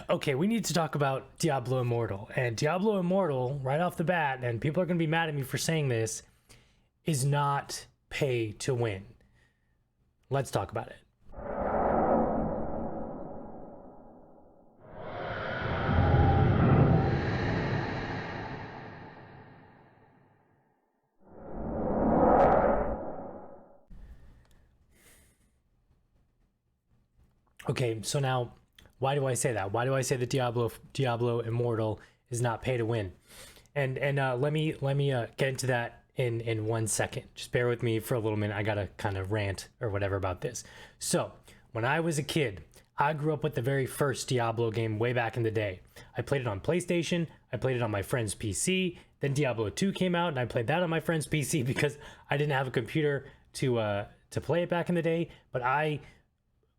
Okay, we need to talk about Diablo Immortal. And Diablo Immortal, right off the bat, and people are going to be mad at me for saying this, is not pay to win. Let's talk about it. Okay, so now, why do I say that? Why do I say that Diablo Immortal is not pay to win? And let me get into that in 1 second. Just bear with me for a little minute. I gotta kind of rant or whatever about this. So when I was a kid, I grew up with the very first Diablo game way back in the day. I played it on PlayStation. I played it on my friend's PC. Then Diablo 2 came out, and I played that on my friend's PC because I didn't have a computer to play it back in the day. But I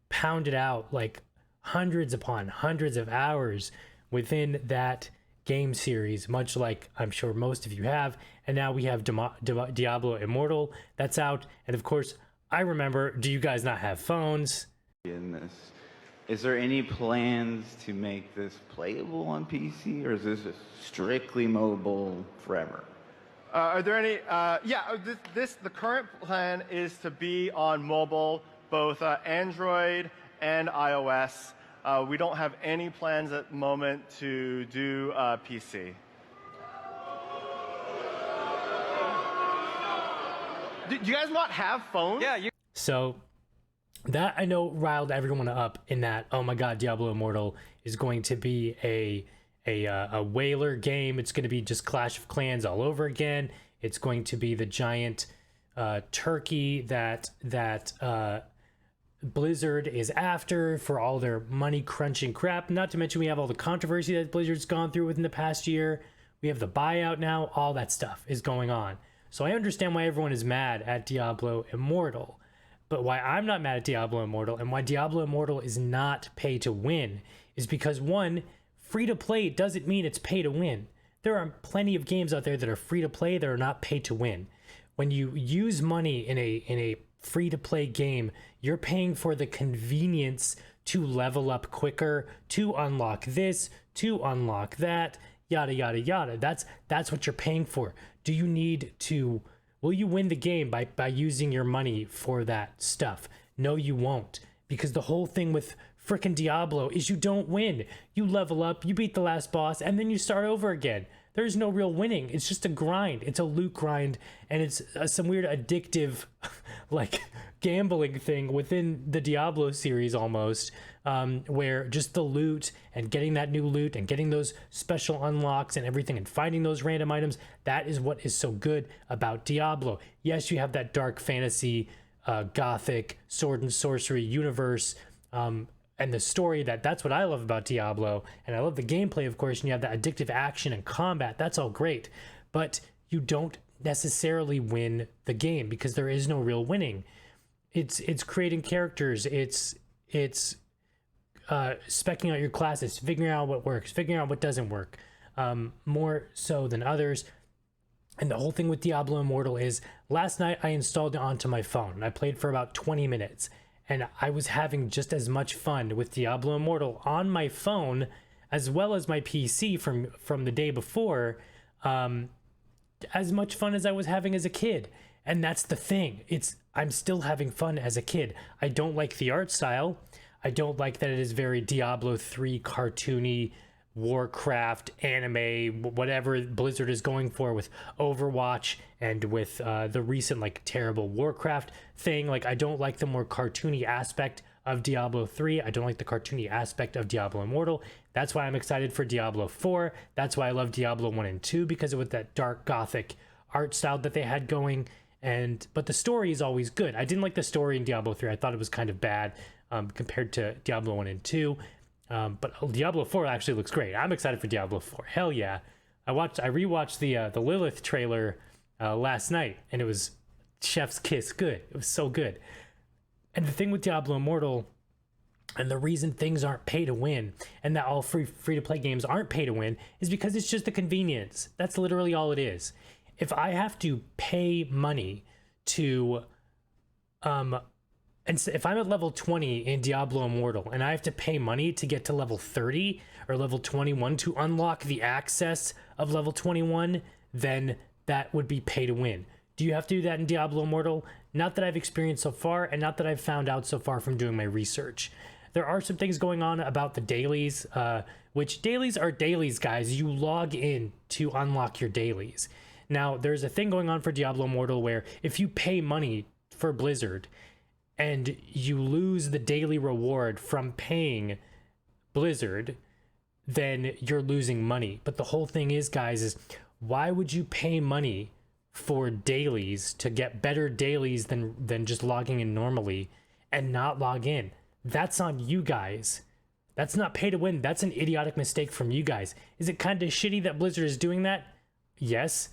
pounded out like hundreds upon hundreds of hours within that game series, much like I'm sure most of you have. And now we have Diablo Immortal that's out. And of course, I remember, do you guys not have phones? In this, is there any plans to make this playable on PC, or is this strictly mobile forever? Are there any? The current plan is to be on mobile, both Android and iOS. We don't have any plans at the moment to do PC. Do you guys not have phones? Yeah, So that I know riled everyone up in that, oh my god, Diablo Immortal is going to be a whaler game. It's going to be just Clash of Clans all over again. It's going to be the giant turkey that Blizzard is after for all their money crunching crap. Not to mention we have all the controversy that Blizzard's gone through within the past year. We have the buyout now. All that stuff is going on. So I understand why everyone is mad at Diablo Immortal. But why I'm not mad at Diablo Immortal and why Diablo Immortal is not pay to win is because, one, free to play doesn't mean it's pay to win. There are plenty of games out there that are free to play that are not pay to win. When you use money in a free to play game, you're paying for the convenience to level up quicker, to unlock this, to unlock that, yada yada yada. That's what you're paying for. Do you need to will you win the game by using your money for that stuff? No, you won't. Because the whole thing with frickin' Diablo is you don't win. You level up, you beat the last boss, and then you start over again. There's no real winning. It's just a grind. It's a loot grind, and it's some weird addictive, like, gambling thing within the Diablo series almost, where just the loot and getting that new loot and getting those special unlocks and everything and finding those random items, that is what is so good about Diablo. Yes, you have that dark fantasy, gothic, sword and sorcery universe, and the story, that's what I love about Diablo. And I love the gameplay, of course, and you have that addictive action and combat. That's all great. But you don't necessarily win the game because there is no real winning. It's creating characters. It's specking out your classes, figuring out what works, figuring out what doesn't work, more so than others. And the whole thing with Diablo Immortal is, last night I installed it onto my phone. I played for about 20 minutes. And I was having just as much fun with Diablo Immortal on my phone as well as my PC from the day before, as much fun as I was having as a kid. And that's the thing. I'm still having fun as a kid. I don't like the art style. I don't like that it is very Diablo 3 cartoony, Warcraft, anime, whatever Blizzard is going for with Overwatch and with the recent like terrible Warcraft thing. Like, I don't like the more cartoony aspect of Diablo 3. I don't like the cartoony aspect of Diablo Immortal. That's why I'm excited for Diablo 4. That's why I love Diablo 1 and 2, because of with that dark gothic art style that they had going. But the story is always good. I didn't like the story in Diablo 3. I thought it was kind of bad compared to Diablo 1 and 2. But Diablo 4 actually looks great. I'm excited for Diablo 4. Hell yeah. I rewatched the Lilith trailer last night, and it was chef's kiss good. It was so good. And the thing with Diablo Immortal, and the reason things aren't pay to win, and that all free to play games aren't pay to win, is because it's just the convenience. That's literally all it is. If I have to pay money to And so if I'm at level 20 in Diablo Immortal and I have to pay money to get to level 30 or level 21 to unlock the access of level 21, then that would be pay to win. Do you have to do that in Diablo Immortal? Not that I've experienced so far, and not that I've found out so far from doing my research. There are some things going on about the dailies, which dailies are dailies, guys. You log in to unlock your dailies. Now, there's a thing going on for Diablo Immortal where if you pay money for Blizzard and you lose the daily reward from paying Blizzard, then you're losing money. But the whole thing is, guys, is why would you pay money for dailies to get better dailies than just logging in normally and not log in? That's on you guys. That's not pay to win. That's an idiotic mistake from you guys. Is it kind of shitty that Blizzard is doing that? Yes.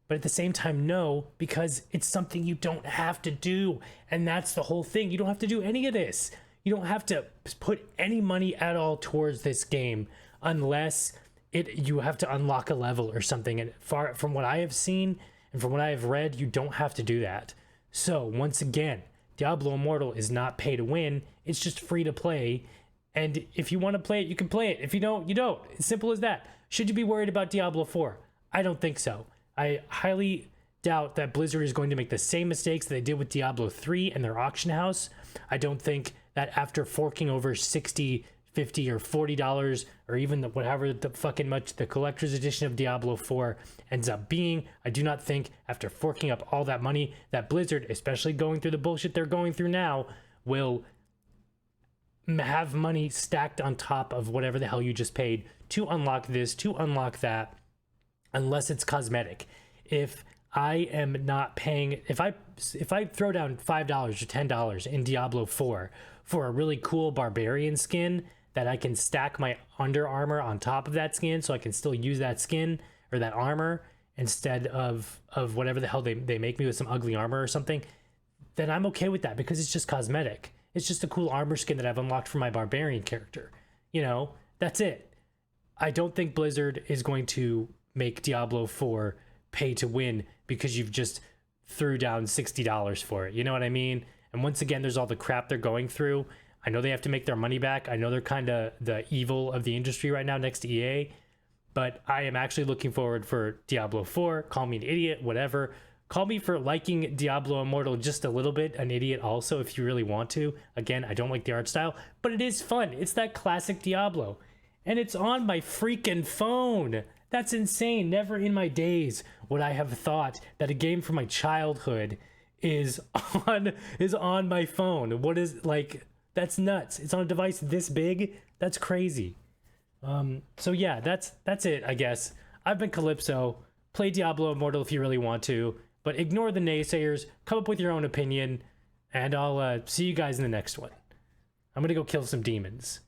But at the same time, no, because it's something you don't have to do. And that's the whole thing. You don't have to do any of this. You don't have to put any money at all towards this game unless you have to unlock a level or something. And far from what I have seen and from what I have read, you don't have to do that. So once again, Diablo Immortal is not pay to win. It's just free to play. And if you want to play it, you can play it. If you don't, you don't. It's simple as that. Should you be worried about Diablo 4? I don't think so. I highly doubt that Blizzard is going to make the same mistakes that they did with Diablo 3 and their auction house. I don't think that after forking over $60, $50, or $40, or even whatever the fucking much the collector's edition of Diablo 4 ends up being, I do not think after forking up all that money that Blizzard, especially going through the bullshit they're going through now, will have money stacked on top of whatever the hell you just paid to unlock this, to unlock that, unless it's cosmetic. If I am not paying, if I throw down $5 or $10 in Diablo 4 for a really cool barbarian skin that I can stack my under armor on top of that skin so I can still use that skin or that armor instead of whatever the hell they make me with some ugly armor or something, then I'm okay with that because it's just cosmetic. It's just a cool armor skin that I've unlocked for my barbarian character. You know, that's it. I don't think Blizzard is going to make Diablo 4 pay to win because you've just threw down $60 for it. You know what I mean? And once again, there's all the crap they're going through. I know they have to make their money back. I know they're kind of the evil of the industry right now next to EA, but I am actually looking forward for Diablo 4. Call me an idiot, whatever. Call me for liking Diablo Immortal just a little bit an idiot also if you really want to. Again, I don't like the art style, but it is fun. It's that classic Diablo. And it's on my freaking phone. That's insane. Never in my days would I have thought that a game from my childhood is on my phone. What is, like, that's nuts. It's on a device this big. That's crazy. So yeah, that's it, I guess. I've been Calypso. Play Diablo Immortal if you really want to, but ignore the naysayers. Come up with your own opinion, and I'll see you guys in the next one. I'm gonna go kill some demons.